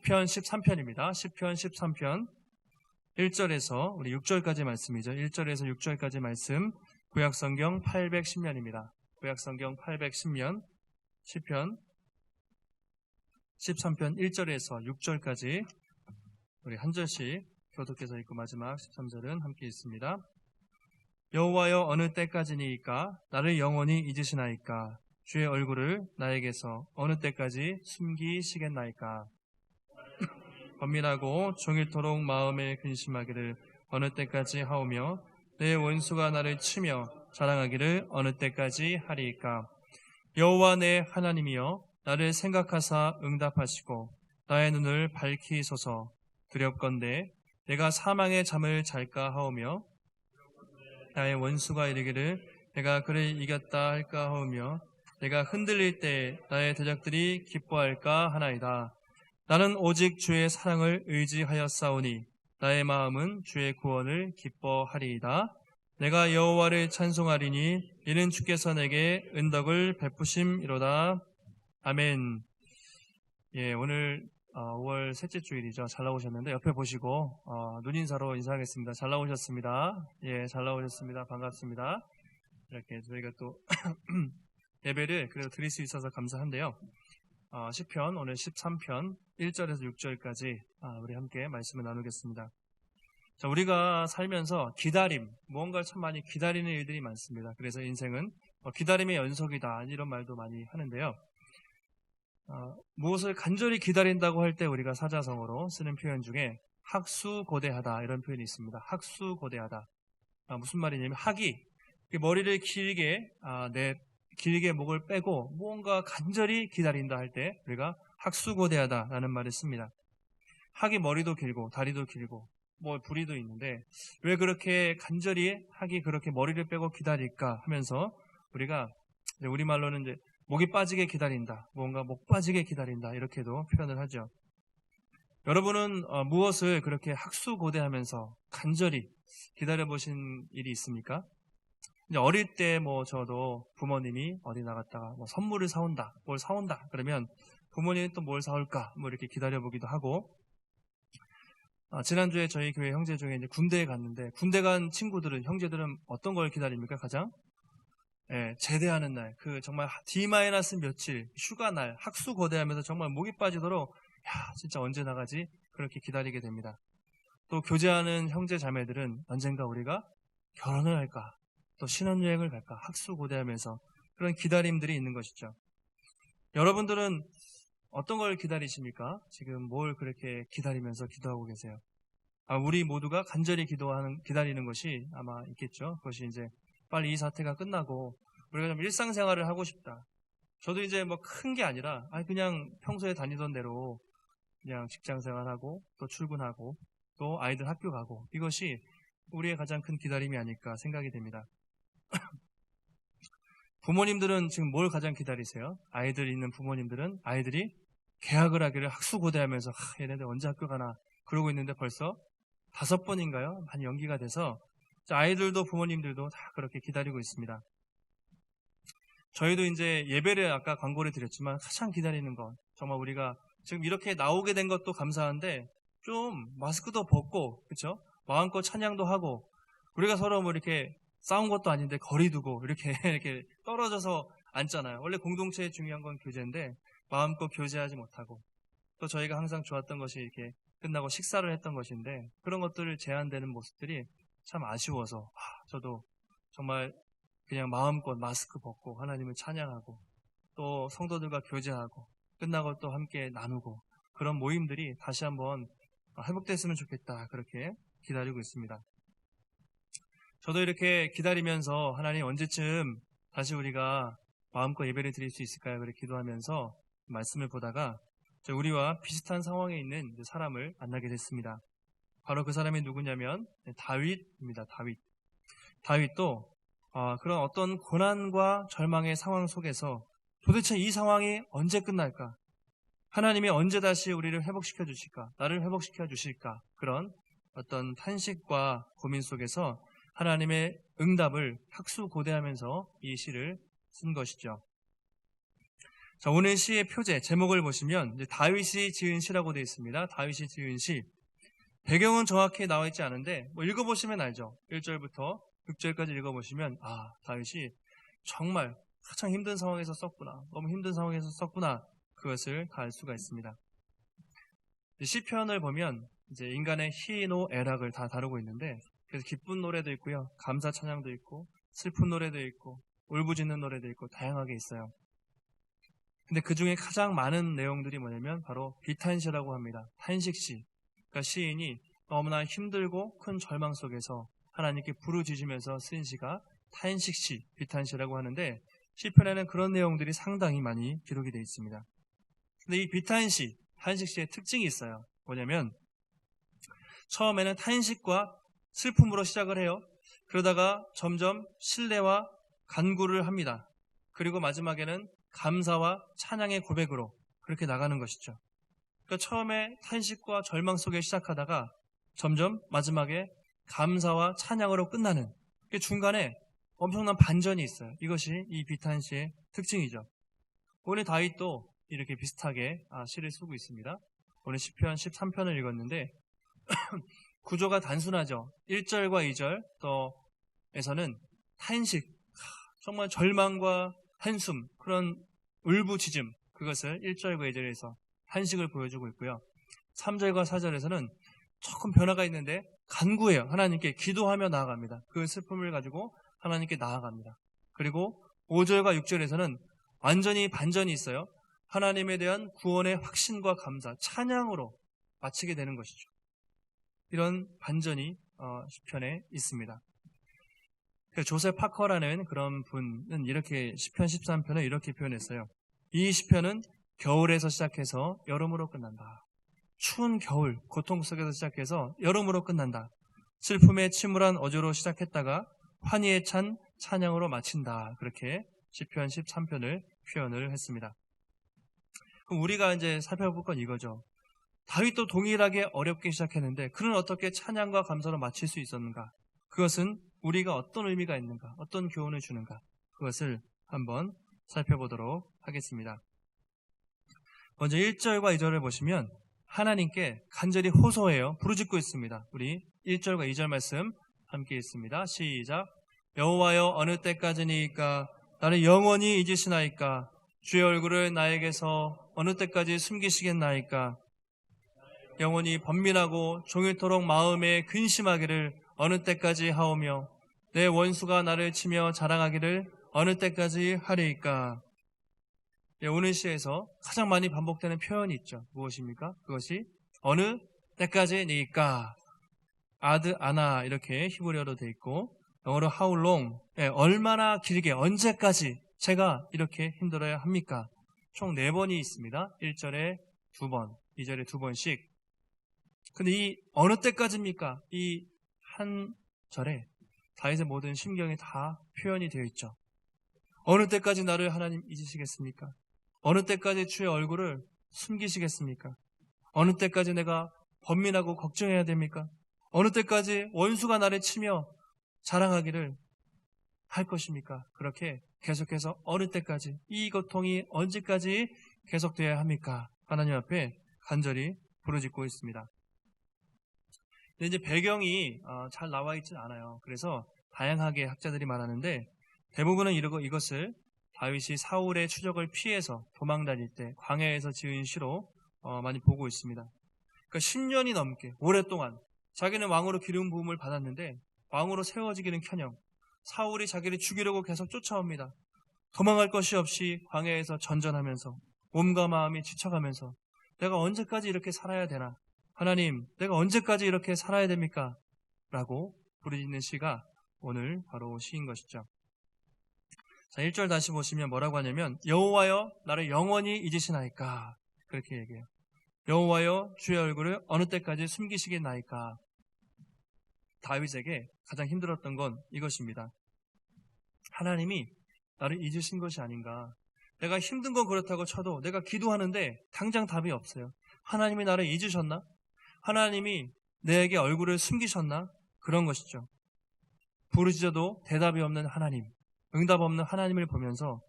시편 13편입니다. 시편 13편 1절에서 우리 6절까지 말씀이죠. 1절에서 6절까지 말씀, 구약성경 810면입니다. 구약성경 810면, 시편 13편 1절에서 6절까지 우리 한 절씩 교독해서 읽고 마지막 13절은 함께 읽습니다. 여호와여, 어느 때까지니이까? 나를 영원히 잊으시나이까? 주의 얼굴을 나에게서 어느 때까지 숨기시겠나이까? 범민하고 종일토록 마음에 근심하기를 어느 때까지 하오며, 내 원수가 나를 치며 자랑하기를 어느 때까지 하리이까? 여호와 내 하나님이여, 나를 생각하사 응답하시고 나의 눈을 밝히소서. 두렵건대 내가 사망의 잠을 잘까 하오며, 나의 원수가 이르기를 내가 그를 이겼다 할까 하오며, 내가 흔들릴 때 나의 대적들이 기뻐할까 하나이다. 나는 오직 주의 사랑을 의지하였사오니 나의 마음은 주의 구원을 기뻐하리이다. 내가 여호와를 찬송하리니 이는 주께서 내게 은덕을 베푸심이로다. 아멘. 예, 오늘 5월 셋째 주일이죠. 잘 나오셨는데 옆에 보시고 눈인사로 인사하겠습니다. 잘 나오셨습니다. 예, 잘 나오셨습니다. 반갑습니다. 이렇게 저희가 또 예배를 그래도 드릴 수 있어서 감사한데요. 시편 오늘 13편 1절에서 6절까지 우리 함께 말씀을 나누겠습니다. 자, 우리가 살면서 기다림, 무언가를 참 많이 기다리는 일들이 많습니다. 그래서 인생은 기다림의 연속이다, 이런 말도 많이 하는데요. 무엇을 간절히 기다린다고 할 때 우리가 사자성어로 쓰는 표현 중에 학수고대하다, 이런 표현이 있습니다. 학수고대하다. 무슨 말이냐면 학이 머리를 길게 목을 빼고 무언가 간절히 기다린다 할 때 우리가 학수고대하다라는 말을 씁니다. 학이 머리도 길고 다리도 길고 부리도 있는데 왜 그렇게 간절히 학이 그렇게 머리를 빼고 기다릴까 하면서 우리가 우리말로는 이제 목이 빠지게 기다린다, 뭔가 목 빠지게 기다린다, 이렇게도 표현을 하죠. 여러분은 무엇을 그렇게 학수고대하면서 간절히 기다려보신 일이 있습니까? 이제 어릴 때 저도 부모님이 어디 나갔다가 선물을 사온다, 뭘 사온다 그러면 부모님이 또 뭘 사올까 이렇게 기다려보기도 하고, 지난주에 저희 교회 형제 중에 이제 군대에 갔는데 군대 간 친구들은, 형제들은 어떤 걸 기다립니까? 가장? 예, 제대하는 날, 정말 D- 며칠 휴가 날, 학수고대하면서 정말 목이 빠지도록 진짜 언제 나가지? 그렇게 기다리게 됩니다. 또 교제하는 형제 자매들은 언젠가 우리가 결혼을 할까, 또 신혼여행을 갈까, 학수고대하면서 그런 기다림들이 있는 것이죠. 여러분들은 어떤 걸 기다리십니까? 지금 뭘 그렇게 기다리면서 기도하고 계세요? 우리 모두가 간절히 기다리는 것이 아마 있겠죠. 그것이 이제 빨리 이 사태가 끝나고 우리가 좀 일상생활을 하고 싶다. 저도 이제 큰 게 아니라 그냥 평소에 다니던 대로 그냥 직장생활하고 또 출근하고 또 아이들 학교 가고, 이것이 우리의 가장 큰 기다림이 아닐까 생각이 됩니다. 부모님들은 지금 뭘 가장 기다리세요? 아이들 있는 부모님들은 아이들이 개학을 하기를 학수고대하면서 얘네들 언제 학교 가나 그러고 있는데 벌써 5번인가요? 많이 연기가 돼서 아이들도 부모님들도 다 그렇게 기다리고 있습니다. 저희도 이제 예배를 아까 광고를 드렸지만 가장 기다리는 건 정말 우리가 지금 이렇게 나오게 된 것도 감사한데 좀 마스크도 벗고, 그렇죠? 마음껏 찬양도 하고, 우리가 서로 이렇게 싸운 것도 아닌데 거리 두고 이렇게 떨어져서 앉잖아요. 원래 공동체에 중요한 건 교제인데 마음껏 교제하지 못하고, 또 저희가 항상 좋았던 것이 이렇게 끝나고 식사를 했던 것인데 그런 것들을 제한되는 모습들이 참 아쉬워서 저도 정말 그냥 마음껏 마스크 벗고 하나님을 찬양하고 또 성도들과 교제하고 끝나고 또 함께 나누고, 그런 모임들이 다시 한번 회복됐으면 좋겠다, 그렇게 기다리고 있습니다. 저도 이렇게 기다리면서 하나님 언제쯤 다시 우리가 마음껏 예배를 드릴 수 있을까요? 그렇게 기도하면서 말씀을 보다가 우리와 비슷한 상황에 있는 사람을 만나게 됐습니다. 바로 그 사람이 누구냐면 다윗입니다. 다윗도 그런 어떤 고난과 절망의 상황 속에서 도대체 이 상황이 언제 끝날까? 하나님이 언제 다시 우리를 회복시켜 주실까? 나를 회복시켜 주실까? 그런 어떤 탄식과 고민 속에서 하나님의 응답을 학수고대하면서 이 시를 쓴 것이죠. 자, 오늘 시의 표제, 제목을 보시면 이제 다윗이 지은 시라고 되어 있습니다. 다윗이 지은 시. 배경은 정확히 나와 있지 않은데 뭐 읽어보시면 알죠. 1절부터 6절까지 읽어보시면 다윗이 정말 가장 힘든 상황에서 썼구나. 너무 힘든 상황에서 썼구나. 그것을 알 수가 있습니다. 시편을 보면 이제 인간의 희노애락을 다 다루고 있는데 그래서 기쁜 노래도 있고요. 감사 찬양도 있고 슬픈 노래도 있고 울부짖는 노래도 있고 다양하게 있어요. 근데 그 중에 가장 많은 내용들이 뭐냐면 바로 비탄시라고 합니다. 탄식시. 그러니까 시인이 너무나 힘들고 큰 절망 속에서 하나님께 부르짖으면서 쓴 시가 탄식시, 비탄시라고 하는데 시편에는 그런 내용들이 상당히 많이 기록이 되어 있습니다. 근데 이 비탄시, 탄식시의 특징이 있어요. 뭐냐면 처음에는 탄식과 슬픔으로 시작을 해요. 그러다가 점점 신뢰와 간구를 합니다. 그리고 마지막에는 감사와 찬양의 고백으로 그렇게 나가는 것이죠. 그러니까 처음에 탄식과 절망 속에 시작하다가 점점 마지막에 감사와 찬양으로 끝나는 중간에 엄청난 반전이 있어요. 이것이 이 비탄시의 특징이죠. 오늘 다윗도 이렇게 비슷하게 시를 쓰고 있습니다. 오늘 시편 13편을 읽었는데 구조가 단순하죠. 1절과 2절 에서는 탄식, 정말 절망과 한숨, 그런 울부짖음, 그것을 1절과 2절에서 탄식을 보여주고 있고요. 3절과 4절에서는 조금 변화가 있는데 간구해요. 하나님께 기도하며 나아갑니다. 그 슬픔을 가지고 하나님께 나아갑니다. 그리고 5절과 6절에서는 완전히 반전이 있어요. 하나님에 대한 구원의 확신과 감사, 찬양으로 마치게 되는 것이죠. 이런 반전이 시편에 있습니다. 조셉 파커라는 그런 분은 이렇게 시편 13편을 이렇게 표현했어요. 이 시편은 겨울에서 시작해서 여름으로 끝난다. 추운 겨울, 고통 속에서 시작해서 여름으로 끝난다. 슬픔에 침울한 어조로 시작했다가 환희에 찬 찬양으로 마친다. 그렇게 시편 13편을 표현을 했습니다. 그럼 우리가 이제 살펴볼 건 이거죠. 다윗도 동일하게 어렵게 시작했는데 그는 어떻게 찬양과 감사로 마칠 수 있었는가? 그것은 우리가 어떤 의미가 있는가? 어떤 교훈을 주는가? 그것을 한번 살펴보도록 하겠습니다. 먼저 1절과 2절을 보시면 하나님께 간절히 호소해요. 부르짖고 있습니다. 우리 1절과 2절 말씀 함께 있습니다. 시작. 여호와여 어느 때까지니까 나를 영원히 잊으시나이까? 주의 얼굴을 나에게서 어느 때까지 숨기시겠나이까? 영원히 번민하고 종일토록 마음에 근심하기를 어느 때까지 하오며 내 원수가 나를 치며 자랑하기를 어느 때까지 하리이까? 오늘 시에서 가장 많이 반복되는 표현이 있죠. 무엇입니까? 그것이 어느 때까지니까? 아드 아나 이렇게 히브리어로 되어 있고 영어로 how long, 얼마나 길게, 언제까지 제가 이렇게 힘들어야 합니까? 총 4번이 있습니다. 1절에 2번, 2절에 2번씩. 근데 이 어느 때까지입니까? 이 한 절에 다윗의 모든 심경이 다 표현이 되어 있죠. 어느 때까지 나를 하나님 잊으시겠습니까? 어느 때까지 주의 얼굴을 숨기시겠습니까? 어느 때까지 내가 번민하고 걱정해야 됩니까? 어느 때까지 원수가 나를 치며 자랑하기를 할 것입니까? 그렇게 계속해서 어느 때까지, 이 고통이 언제까지 계속되어야 합니까? 하나님 앞에 간절히 부르짖고 있습니다. 근데 이제 배경이 잘 나와 있진 않아요. 그래서 다양하게 학자들이 말하는데 대부분은 이것을 다윗이 사울의 추적을 피해서 도망 다닐 때 광야에서 지은 시로 많이 보고 있습니다. 그러니까 10년이 넘게 오랫동안 자기는 왕으로 기름 부음을 받았는데 왕으로 세워지기는커녕 사울이 자기를 죽이려고 계속 쫓아옵니다. 도망갈 것이 없이 광야에서 전전하면서 몸과 마음이 지쳐가면서 내가 언제까지 이렇게 살아야 되나? 하나님, 내가 언제까지 이렇게 살아야 됩니까? 라고 부르짖는 시가 오늘 바로 시인 것이죠. 자, 1절 다시 보시면 뭐라고 하냐면 여호와여 나를 영원히 잊으시나이까? 그렇게 얘기해요. 여호와여 주의 얼굴을 어느 때까지 숨기시겠나이까? 다윗에게 가장 힘들었던 건 이것입니다. 하나님이 나를 잊으신 것이 아닌가? 내가 힘든 건 그렇다고 쳐도 내가 기도하는데 당장 답이 없어요. 하나님이 나를 잊으셨나? 하나님이 내게 얼굴을 숨기셨나? 그런 것이죠. 부르짖어도 대답이 없는 하나님, 응답 없는 하나님을 보면서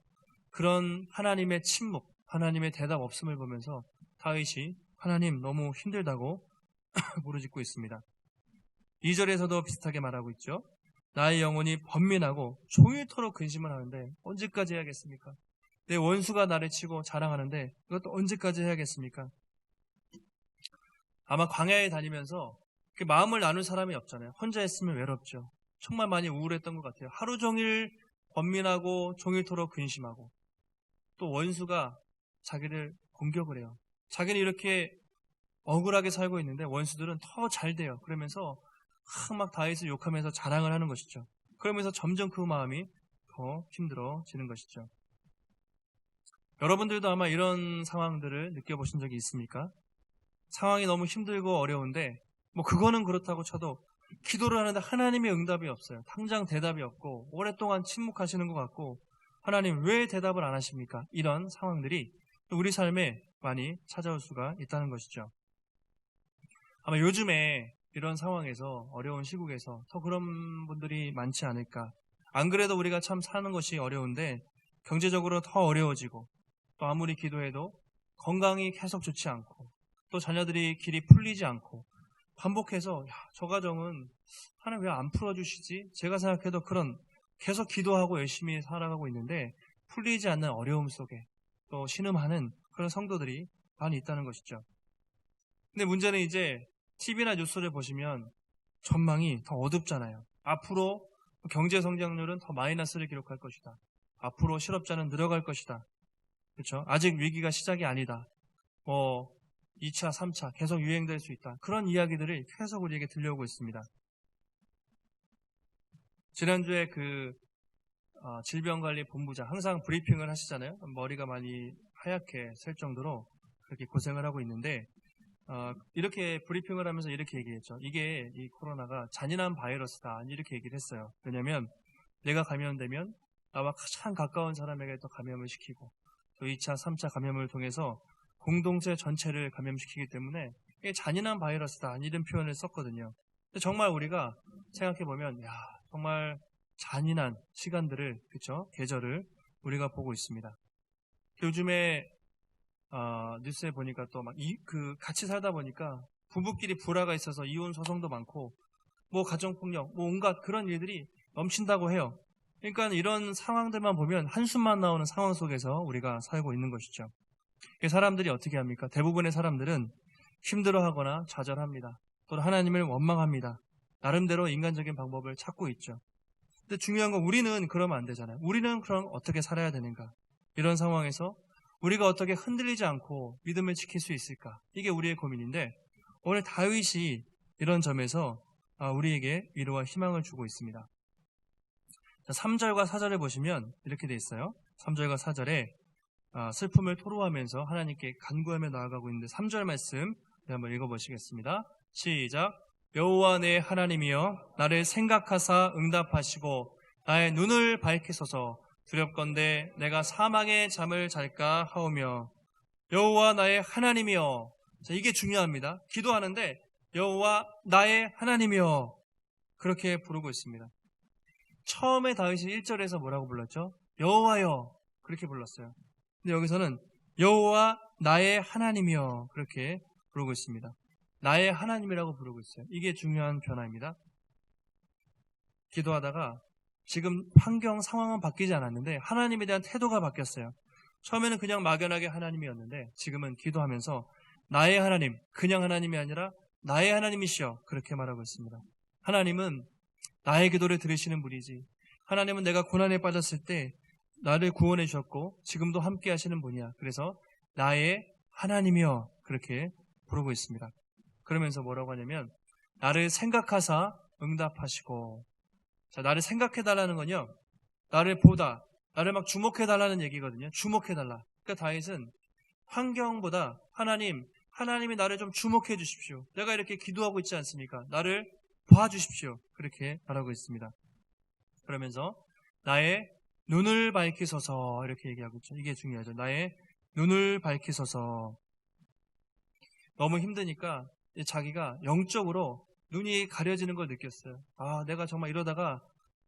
그런 하나님의 침묵, 하나님의 대답 없음을 보면서 다윗이 하나님 너무 힘들다고 부르짖고 있습니다. 2절에서도 비슷하게 말하고 있죠. 나의 영혼이 번민하고 종일토록 근심을 하는데 언제까지 해야겠습니까? 내 원수가 나를 치고 자랑하는데 이것도 언제까지 해야겠습니까? 아마 광야에 다니면서 마음을 나눌 사람이 없잖아요. 혼자 있으면 외롭죠. 정말 많이 우울했던 것 같아요. 하루 종일 번민하고 종일토록 근심하고 또 원수가 자기를 공격을 해요. 자기는 이렇게 억울하게 살고 있는데 원수들은 더 잘 돼요. 그러면서 막 다윗을 욕하면서 자랑을 하는 것이죠. 그러면서 점점 그 마음이 더 힘들어지는 것이죠. 여러분들도 아마 이런 상황들을 느껴보신 적이 있습니까? 상황이 너무 힘들고 어려운데 그거는 그렇다고 쳐도 기도를 하는데 하나님의 응답이 없어요. 당장 대답이 없고 오랫동안 침묵하시는 것 같고 하나님 왜 대답을 안 하십니까? 이런 상황들이 우리 삶에 많이 찾아올 수가 있다는 것이죠. 아마 요즘에 이런 상황에서 어려운 시국에서 더 그런 분들이 많지 않을까. 안 그래도 우리가 참 사는 것이 어려운데 경제적으로 더 어려워지고 또 아무리 기도해도 건강이 계속 좋지 않고 또 자녀들이 길이 풀리지 않고 반복해서 저 가정은 하나님 왜 안 풀어주시지? 제가 생각해도 그런 계속 기도하고 열심히 살아가고 있는데 풀리지 않는 어려움 속에 또 신음하는 그런 성도들이 많이 있다는 것이죠. 근데 문제는 이제 TV나 뉴스를 보시면 전망이 더 어둡잖아요. 앞으로 경제 성장률은 더 마이너스를 기록할 것이다. 앞으로 실업자는 늘어갈 것이다. 그렇죠? 아직 위기가 시작이 아니다. 2차, 3차 계속 유행될 수 있다. 그런 이야기들을 계속 우리에게 들려오고 있습니다. 지난주에 질병관리본부장 항상 브리핑을 하시잖아요. 머리가 많이 하얗게 셀 정도로 그렇게 고생을 하고 있는데 이렇게 브리핑을 하면서 이렇게 얘기했죠. 이게 이 코로나가 잔인한 바이러스다. 이렇게 얘기를 했어요. 왜냐하면 내가 감염되면 나와 가장 가까운 사람에게 또 감염을 시키고 또 2차, 3차 감염을 통해서 공동체 전체를 감염시키기 때문에 이게 잔인한 바이러스다. 이런 표현을 썼거든요. 근데 정말 우리가 생각해보면 정말 잔인한 시간들을 그렇죠? 계절을 우리가 보고 있습니다. 요즘에 뉴스에 보니까 또 같이 살다 보니까 부부끼리 불화가 있어서 이혼 소송도 많고 가정폭력 온갖 그런 일들이 넘친다고 해요. 그러니까 이런 상황들만 보면 한숨만 나오는 상황 속에서 우리가 살고 있는 것이죠. 사람들이 어떻게 합니까? 대부분의 사람들은 힘들어하거나 좌절합니다. 또는 하나님을 원망합니다. 나름대로 인간적인 방법을 찾고 있죠. 근데 중요한 건 우리는 그러면 안 되잖아요. 우리는 그럼 어떻게 살아야 되는가? 이런 상황에서 우리가 어떻게 흔들리지 않고 믿음을 지킬 수 있을까? 이게 우리의 고민인데 오늘 다윗이 이런 점에서 우리에게 위로와 희망을 주고 있습니다. 3절과 4절을 보시면 이렇게 돼 있어요. 3절과 4절에 슬픔을 토로하면서 하나님께 간구하며 나아가고 있는데 3절 말씀 한번 읽어보시겠습니다. 시작. 여호와 내 하나님이여 나를 생각하사 응답하시고 나의 눈을 밝히소서. 두렵건대 내가 사망의 잠을 잘까 하오며. 여호와 나의 하나님이여. 자, 이게 중요합니다. 기도하는데 여호와 나의 하나님이여 그렇게 부르고 있습니다. 처음에 다윗이 1절에서 뭐라고 불렀죠? 여호와여 그렇게 불렀어요. 근데 여기서는 여호와 나의 하나님이여 그렇게 부르고 있습니다. 나의 하나님이라고 부르고 있어요. 이게 중요한 변화입니다. 기도하다가 지금 환경 상황은 바뀌지 않았는데 하나님에 대한 태도가 바뀌었어요. 처음에는 그냥 막연하게 하나님이었는데 지금은 기도하면서 나의 하나님, 그냥 하나님이 아니라 나의 하나님이시여 그렇게 말하고 있습니다. 하나님은 나의 기도를 들으시는 분이지. 하나님은 내가 고난에 빠졌을 때 나를 구원해 주셨고 지금도 함께 하시는 분이야. 그래서 나의 하나님이여 그렇게 부르고 있습니다. 그러면서 뭐라고 하냐면 나를 생각하사 응답하시고. 자, 나를 생각해달라는 건요, 나를 보다, 나를 막 주목해달라는 얘기거든요. 주목해달라. 그러니까 다윗은 환경보다 하나님이 나를 좀 주목해 주십시오. 내가 이렇게 기도하고 있지 않습니까? 나를 봐주십시오. 그렇게 말하고 있습니다. 그러면서 나의 눈을 밝히소서 이렇게 얘기하고 있죠. 이게 중요하죠. 나의 눈을 밝히소서. 너무 힘드니까 자기가 영적으로 눈이 가려지는 걸 느꼈어요. 내가 정말 이러다가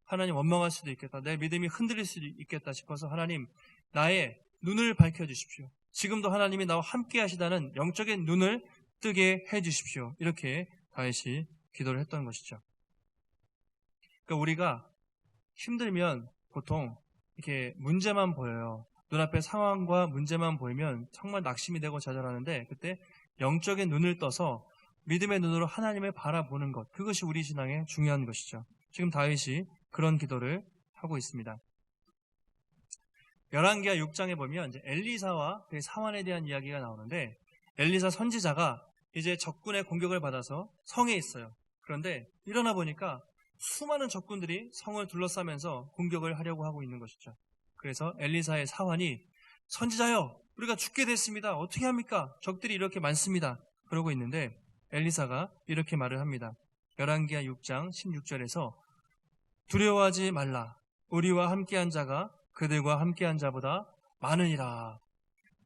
하나님 원망할 수도 있겠다. 내 믿음이 흔들릴 수도 있겠다 싶어서 하나님 나의 눈을 밝혀주십시오. 지금도 하나님이 나와 함께 하시다는 영적인 눈을 뜨게 해주십시오. 이렇게 다윗이 기도를 했던 것이죠. 그러니까 우리가 힘들면 보통 이렇게 문제만 보여요. 눈앞에 상황과 문제만 보이면 정말 낙심이 되고 좌절하는데, 그때 영적인 눈을 떠서 믿음의 눈으로 하나님을 바라보는 것, 그것이 우리 신앙의 중요한 것이죠. 지금 다윗이 그런 기도를 하고 있습니다. 열왕기하 6장에 보면 이제 엘리사와 그의 사환에 대한 이야기가 나오는데, 엘리사 선지자가 이제 적군의 공격을 받아서 성에 있어요. 그런데 일어나 보니까 수많은 적군들이 성을 둘러싸면서 공격을 하려고 하고 있는 것이죠. 그래서 엘리사의 사환이 선지자여, 우리가 죽게 됐습니다. 어떻게 합니까? 적들이 이렇게 많습니다. 그러고 있는데 엘리사가 이렇게 말을 합니다. 열왕기하 6장 16절에서 두려워하지 말라. 우리와 함께한 자가 그들과 함께한 자보다 많으니라.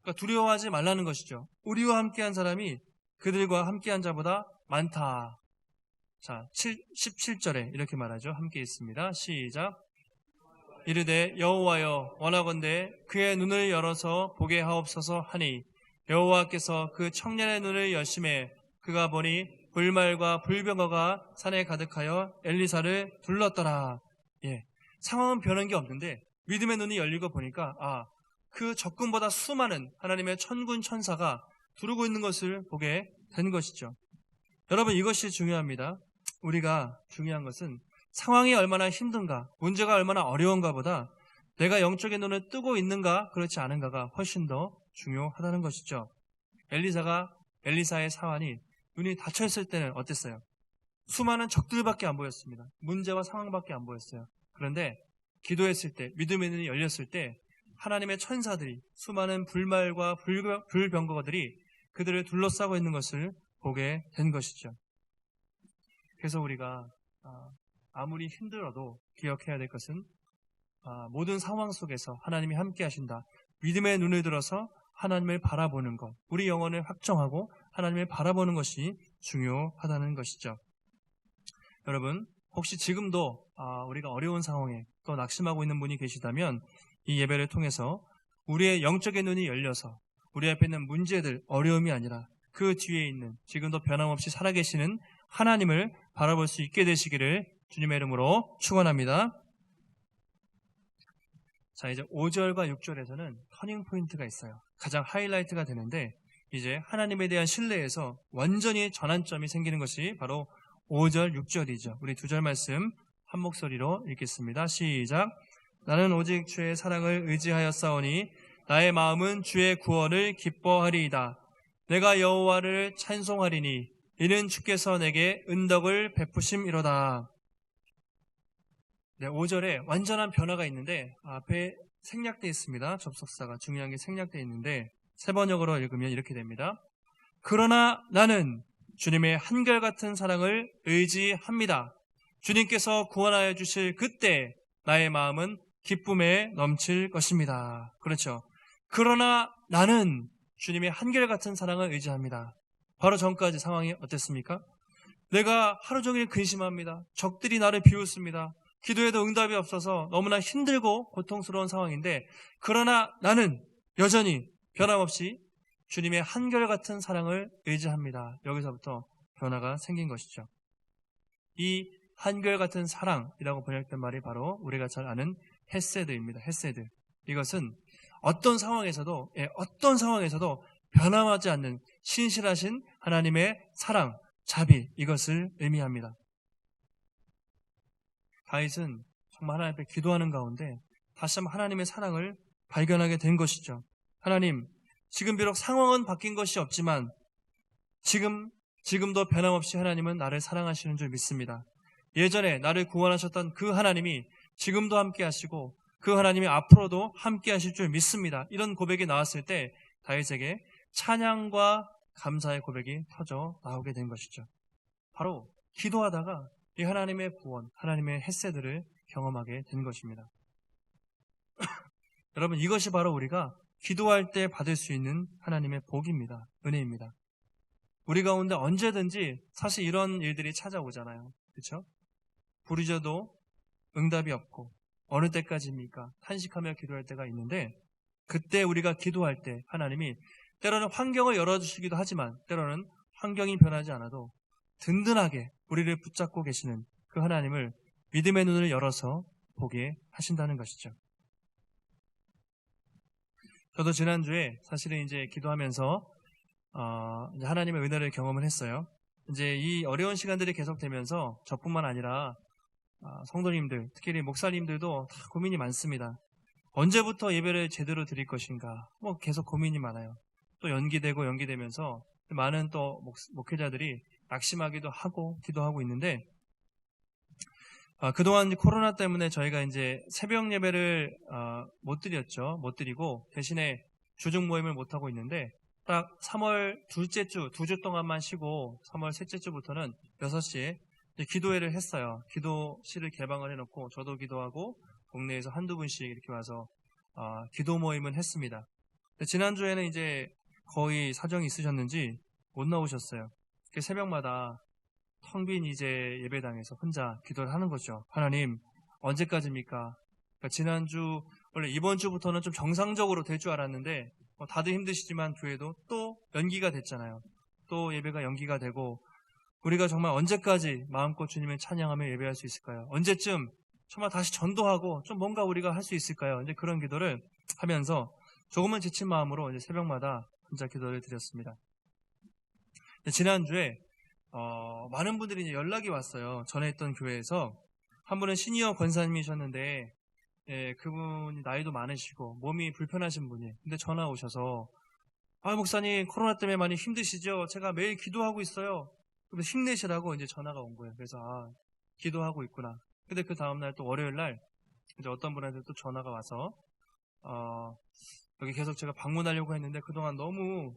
그러니까 두려워하지 말라는 것이죠. 우리와 함께한 사람이 그들과 함께한 자보다 많다. 자, 17절에 이렇게 말하죠. 함께 있습니다. 시작. 이르되 여호와여, 원하건대 그의 눈을 열어서 보게 하옵소서 하니, 여호와께서 그 청년의 눈을 여심해 그가 보니 불말과 불병거가 산에 가득하여 엘리사를 둘렀더라. 예, 상황은 변한 게 없는데 믿음의 눈이 열리고 보니까 그 적군보다 수많은 하나님의 천군 천사가 두르고 있는 것을 보게 된 것이죠. 여러분, 이것이 중요합니다. 우리가 중요한 것은 상황이 얼마나 힘든가, 문제가 얼마나 어려운가 보다 내가 영적인 눈을 뜨고 있는가 그렇지 않은가가 훨씬 더 중요하다는 것이죠. 엘리사의 사환이 눈이 닫혀있을 때는 어땠어요? 수많은 적들밖에 안 보였습니다. 문제와 상황밖에 안 보였어요. 그런데 기도했을 때, 믿음의 눈이 열렸을 때 하나님의 천사들이, 수많은 불말과 불병거들이 그들을 둘러싸고 있는 것을 보게 된 것이죠. 그래서 우리가 아무리 힘들어도 기억해야 될 것은 모든 상황 속에서 하나님이 함께 하신다. 믿음의 눈을 들어서 하나님을 바라보는 것, 우리 영혼을 확정하고 하나님을 바라보는 것이 중요하다는 것이죠. 여러분, 혹시 지금도 우리가 어려운 상황에 또 낙심하고 있는 분이 계시다면 이 예배를 통해서 우리의 영적인 눈이 열려서 우리 앞에 있는 문제들, 어려움이 아니라 그 뒤에 있는 지금도 변함없이 살아계시는 하나님을 바라볼 수 있게 되시기를 주님의 이름으로 축원합니다. 자, 이제 5절과 6절에서는 터닝 포인트가 있어요. 가장 하이라이트가 되는데 이제 하나님에 대한 신뢰에서 완전히 전환점이 생기는 것이 바로 5절, 6절이죠. 우리 두 절 말씀 한 목소리로 읽겠습니다. 시작. 나는 오직 주의 사랑을 의지하여 싸우니 나의 마음은 주의 구원을 기뻐하리이다. 내가 여호와를 찬송하리니 이는 주께서 내게 은덕을 베푸심이로다. 네, 5절에 완전한 변화가 있는데 앞에 생략되어 있습니다. 접속사가 중요한 게 생략되어 있는데 세 번역으로 읽으면 이렇게 됩니다. 그러나 나는 주님의 한결같은 사랑을 의지합니다. 주님께서 구원하여 주실 그때 나의 마음은 기쁨에 넘칠 것입니다. 그렇죠. 그러나 나는 주님의 한결같은 사랑을 의지합니다. 바로 전까지 상황이 어땠습니까? 내가 하루 종일 근심합니다. 적들이 나를 비웃습니다. 기도에도 응답이 없어서 너무나 힘들고 고통스러운 상황인데, 그러나 나는 여전히 변함없이 주님의 한결같은 사랑을 의지합니다. 여기서부터 변화가 생긴 것이죠. 이 한결같은 사랑이라고 번역된 말이 바로 우리가 잘 아는 헤세드입니다. 헤세드. 이것은 어떤 상황에서도 변함하지 않는 신실하신 하나님의 사랑, 자비, 이것을 의미합니다. 다윗은 정말 하나님 앞에 기도하는 가운데 다시 한번 하나님의 사랑을 발견하게 된 것이죠. 하나님, 지금 비록 상황은 바뀐 것이 없지만 지금도 변함없이 하나님은 나를 사랑하시는 줄 믿습니다. 예전에 나를 구원하셨던 그 하나님이 지금도 함께 하시고 그 하나님이 앞으로도 함께 하실 줄 믿습니다. 이런 고백이 나왔을 때 다윗에게 찬양과 감사의 고백이 터져 나오게 된 것이죠. 바로 기도하다가 이 하나님의 구원, 하나님의 헤세드를 경험하게 된 것입니다. 여러분, 이것이 바로 우리가 기도할 때 받을 수 있는 하나님의 복입니다. 은혜입니다. 우리 가운데 언제든지 사실 이런 일들이 찾아오잖아요. 그렇죠? 부르짖어도 응답이 없고 어느 때까지입니까? 탄식하며 기도할 때가 있는데 그때 우리가 기도할 때 하나님이 때로는 환경을 열어주시기도 하지만 때로는 환경이 변하지 않아도 든든하게 우리를 붙잡고 계시는 그 하나님을 믿음의 눈을 열어서 보게 하신다는 것이죠. 저도 지난주에 사실은 이제 기도하면서 이제 하나님의 은혜를 경험을 했어요. 이제 이 어려운 시간들이 계속되면서 저뿐만 아니라 성도님들, 특히 목사님들도 다 고민이 많습니다. 언제부터 예배를 제대로 드릴 것인가? 계속 고민이 많아요. 또 연기되면서 많은 또 목회자들이 낙심하기도 하고 기도하고 있는데 그동안 코로나 때문에 저희가 이제 새벽 예배를 못 드리고 대신에 주중 모임을 못 하고 있는데 딱 3월 둘째 주, 2주 동안만 쉬고 3월 셋째 주부터는 6시에 기도회를 했어요. 기도실을 개방을 해놓고 저도 기도하고 동네에서 한두 분씩 이렇게 와서 기도 모임을 했습니다. 지난주에는 이제 거의 사정이 있으셨는지 못 나오셨어요. 새벽마다 텅 빈 이제 예배당에서 혼자 기도를 하는 거죠. 하나님, 언제까지입니까? 지난주, 원래 이번 주부터는 좀 정상적으로 될 줄 알았는데 다들 힘드시지만 교회도 또 연기가 됐잖아요. 또 예배가 연기가 되고 우리가 정말 언제까지 마음껏 주님을 찬양하며 예배할 수 있을까요? 언제쯤 정말 다시 전도하고 좀 뭔가 우리가 할 수 있을까요? 이제 그런 기도를 하면서 조금은 지친 마음으로 이제 새벽마다 혼자 기도를 드렸습니다. 지난주에 많은 분들이 이제 연락이 왔어요. 전에 있던 교회에서 한 분은 시니어 권사님이셨는데 그분이 나이도 많으시고 몸이 불편하신 분이 근데 전화 오셔서 목사님 코로나 때문에 많이 힘드시죠? 제가 매일 기도하고 있어요. 그래서 힘내시라고 이제 전화가 온 거예요. 그래서 기도하고 있구나. 근데 그 다음날 또 월요일날 이제 어떤 분한테 또 전화가 와서 여기 계속 제가 방문하려고 했는데 그동안 너무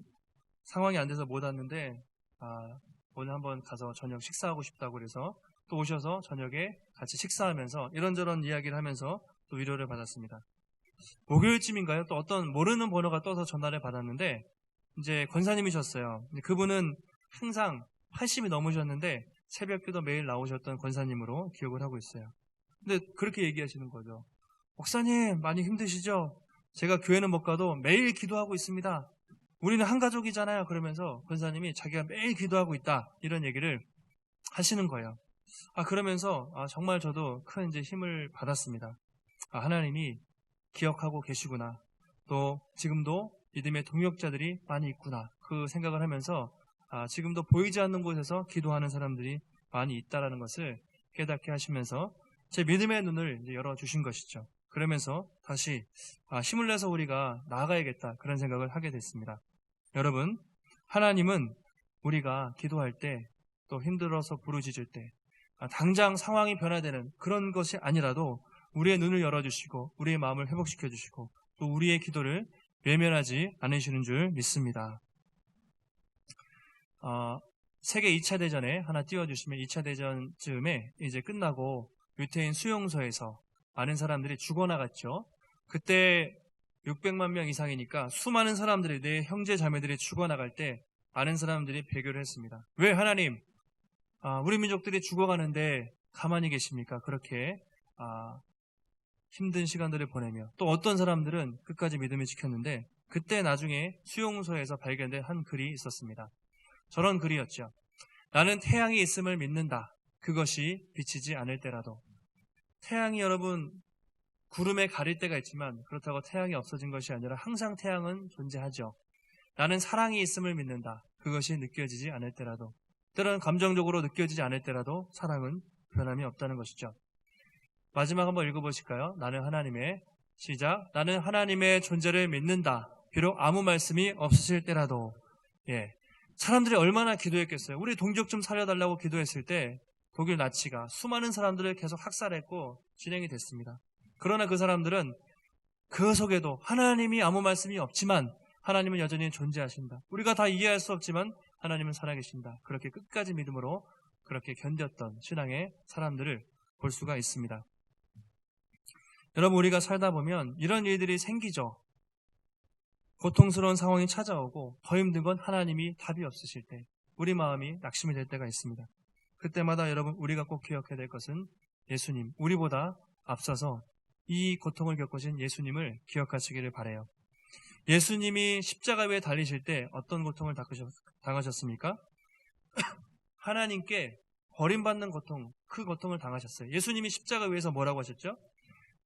상황이 안 돼서 못 왔는데 오늘 한번 가서 저녁 식사하고 싶다고 그래서 또 오셔서 저녁에 같이 식사하면서 이런저런 이야기를 하면서 또 위로를 받았습니다. 목요일쯤인가요? 또 어떤 모르는 번호가 떠서 전화를 받았는데 이제 권사님이셨어요. 그분은 항상 80이 넘으셨는데 새벽기도 매일 나오셨던 권사님으로 기억을 하고 있어요. 근데 그렇게 얘기하시는 거죠. 목사님 많이 힘드시죠? 제가 교회는 못 가도 매일 기도하고 있습니다. 우리는 한 가족이잖아요. 그러면서 권사님이 자기가 매일 기도하고 있다 이런 얘기를 하시는 거예요. 그러면서 정말 저도 큰 이제 힘을 받았습니다. 하나님이 기억하고 계시구나. 또 지금도 믿음의 동역자들이 많이 있구나. 그 생각을 하면서 지금도 보이지 않는 곳에서 기도하는 사람들이 많이 있다라는 것을 깨닫게 하시면서 제 믿음의 눈을 이제 열어주신 것이죠. 그러면서 다시 힘을 내서 우리가 나아가야겠다 그런 생각을 하게 됐습니다. 여러분, 하나님은 우리가 기도할 때 또 힘들어서 부르짖을 때 당장 상황이 변화되는 그런 것이 아니라도 우리의 눈을 열어주시고 우리의 마음을 회복시켜주시고 또 우리의 기도를 외면하지 않으시는 줄 믿습니다. 세계 2차 대전에 하나 띄워주시면 2차 대전 즈음에 이제 끝나고 유태인 수용소에서 많은 사람들이 죽어나갔죠. 그때 600만 명 이상이니까 수많은 사람들이 내 형제 자매들이 죽어나갈 때 많은 사람들이 배교를 했습니다. 왜 하나님 우리 민족들이 죽어가는데 가만히 계십니까? 그렇게 힘든 시간들을 보내며 또 어떤 사람들은 끝까지 믿음을 지켰는데 그때 나중에 수용소에서 발견된 한 글이 있었습니다. 저런 글이었죠. 나는 태양이 있음을 믿는다. 그것이 비치지 않을 때라도. 태양이 여러분 구름에 가릴 때가 있지만 그렇다고 태양이 없어진 것이 아니라 항상 태양은 존재하죠. 나는 사랑이 있음을 믿는다. 그것이 느껴지지 않을 때라도. 때로는 감정적으로 느껴지지 않을 때라도 사랑은 변함이 없다는 것이죠. 마지막 한번 읽어보실까요? 나는 하나님의 시작. 나는 하나님의 존재를 믿는다. 비록 아무 말씀이 없으실 때라도. 사람들이 얼마나 기도했겠어요. 우리 동족 좀 살려달라고 기도했을 때 독일 나치가 수많은 사람들을 계속 학살했고 진행이 됐습니다. 그러나 그 사람들은 그 속에도 하나님이 아무 말씀이 없지만 하나님은 여전히 존재하신다. 우리가 다 이해할 수 없지만 하나님은 살아계신다. 그렇게 끝까지 믿음으로 그렇게 견뎠던 신앙의 사람들을 볼 수가 있습니다. 여러분 우리가 살다 보면 이런 일들이 생기죠. 고통스러운 상황이 찾아오고 더 힘든 건 하나님이 답이 없으실 때 우리 마음이 낙심이 될 때가 있습니다. 그때마다 여러분 우리가 꼭 기억해야 될 것은 예수님, 우리보다 앞서서 이 고통을 겪으신 예수님을 기억하시기를 바라요. 예수님이 십자가 위에 달리실 때 어떤 고통을 당하셨습니까? 하나님께 버림받는 고통, 그 고통을 당하셨어요. 예수님이 십자가 위에서 뭐라고 하셨죠?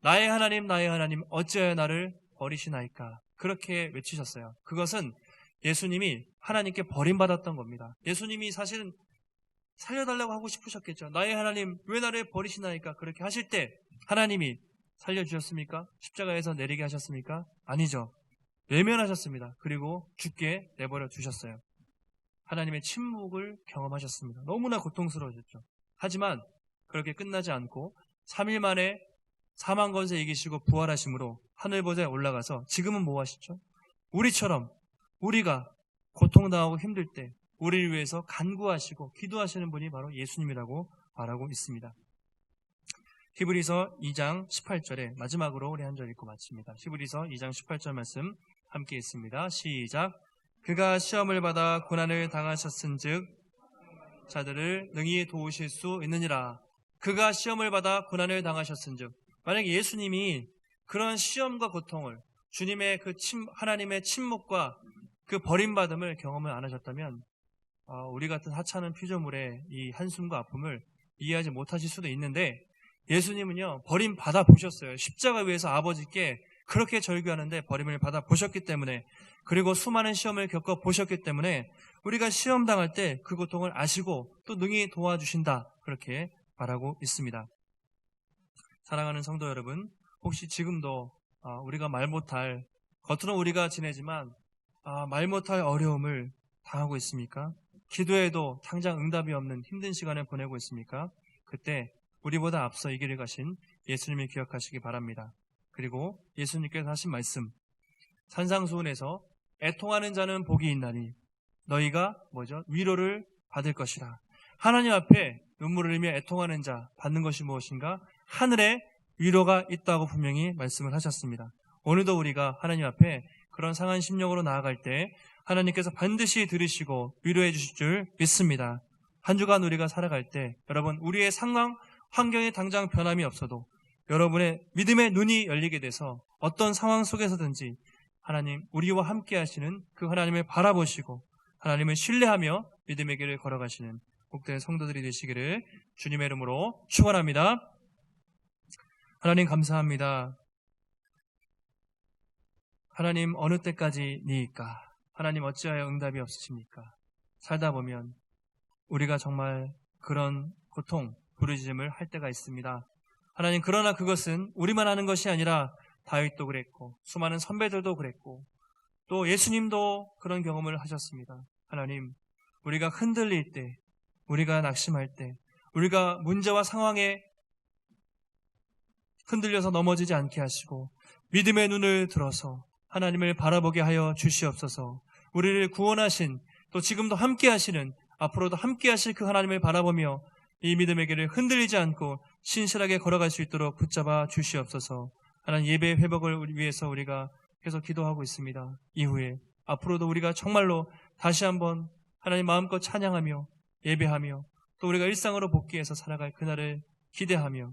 나의 하나님, 어찌하여 나를 버리시나이까? 그렇게 외치셨어요. 그것은 예수님이 하나님께 버림받았던 겁니다. 예수님이 사실은 살려달라고 하고 싶으셨겠죠. 나의 하나님, 왜 나를 버리시나이까? 그렇게 하실 때 하나님이 살려주셨습니까? 십자가에서 내리게 하셨습니까? 아니죠. 외면하셨습니다. 그리고 죽게 내버려 두셨어요. 하나님의 침묵을 경험하셨습니다. 너무나 고통스러우셨죠. 하지만 그렇게 끝나지 않고 3일 만에 사망 권세 이기시고 부활하심으로 하늘보좌에 올라가서 지금은 뭐 하시죠? 우리처럼 우리가 고통당하고 힘들 때 우리를 위해서 간구하시고 기도하시는 분이 바로 예수님이라고 말하고 있습니다. 히브리서 2장 18절에 마지막으로 우리 한 절 읽고 마칩니다. 히브리서 2장 18절 말씀 함께 읽습니다. 시작. 그가 시험을 받아 고난을 당하셨은즉 자들을 능히 도우실 수 있느니라. 그가 시험을 받아 고난을 당하셨은즉, 만약에 예수님이 그런 시험과 고통을, 주님의 하나님의 침묵과 그 버림받음을 경험을 안 하셨다면 우리 같은 하찮은 피조물의 이 한숨과 아픔을 이해하지 못하실 수도 있는데, 예수님은요 버림받아 보셨어요. 십자가 위에서 아버지께 그렇게 절규하는데 버림을 받아 보셨기 때문에, 그리고 수많은 시험을 겪어 보셨기 때문에 우리가 시험 당할 때 그 고통을 아시고 또 능히 도와주신다, 그렇게 말하고 있습니다. 사랑하는 성도 여러분, 혹시 지금도 우리가 말 못할, 겉으로 우리가 지내지만 말 못할 어려움을 당하고 있습니까? 기도해도 당장 응답이 없는 힘든 시간을 보내고 있습니까? 그때 우리보다 앞서 이 길을 가신 예수님을 기억하시기 바랍니다. 그리고 예수님께서 하신 말씀, 산상수훈에서 애통하는 자는 복이 있나니 너희가 위로를 받을 것이라. 하나님 앞에 눈물을 흘리며 애통하는 자 받는 것이 무엇인가? 하늘에 위로가 있다고 분명히 말씀을 하셨습니다. 오늘도 우리가 하나님 앞에 그런 상한 심령으로 나아갈 때 하나님께서 반드시 들으시고 위로해 주실 줄 믿습니다. 한 주간 우리가 살아갈 때 여러분, 우리의 상황, 환경에 당장 변함이 없어도 여러분의 믿음의 눈이 열리게 돼서 어떤 상황 속에서든지 하나님, 우리와 함께 하시는 그 하나님을 바라보시고 하나님을 신뢰하며 믿음의 길을 걸어가시는 복된 성도들이 되시기를 주님의 이름으로 축원합니다. 하나님 감사합니다. 하나님, 어느 때까지니까? 하나님, 어찌하여 응답이 없으십니까? 살다 보면 우리가 정말 그런 고통, 부르짖음을 할 때가 있습니다. 하나님, 그러나 그것은 우리만 하는 것이 아니라 다윗도 그랬고 수많은 선배들도 그랬고 또 예수님도 그런 경험을 하셨습니다. 하나님, 우리가 흔들릴 때, 우리가 낙심할 때, 우리가 문제와 상황에 흔들려서 넘어지지 않게 하시고 믿음의 눈을 들어서 하나님을 바라보게 하여 주시옵소서. 우리를 구원하신, 또 지금도 함께 하시는, 앞으로도 함께 하실 그 하나님을 바라보며 이 믿음의 길을 흔들리지 않고 신실하게 걸어갈 수 있도록 붙잡아 주시옵소서. 하나님, 예배의 회복을 위해서 우리가 계속 기도하고 있습니다. 이후에 앞으로도 우리가 정말로 다시 한번 하나님 마음껏 찬양하며 예배하며 또 우리가 일상으로 복귀해서 살아갈 그날을 기대하며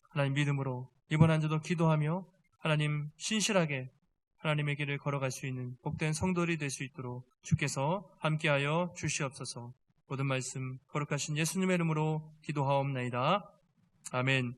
하나님 믿음으로 이번 한 주도 기도하며 하나님 신실하게 하나님의 길을 걸어갈 수 있는 복된 성도들이 될 수 있도록 주께서 함께하여 주시옵소서. 모든 말씀 거룩하신 예수님의 이름으로 기도하옵나이다. 아멘.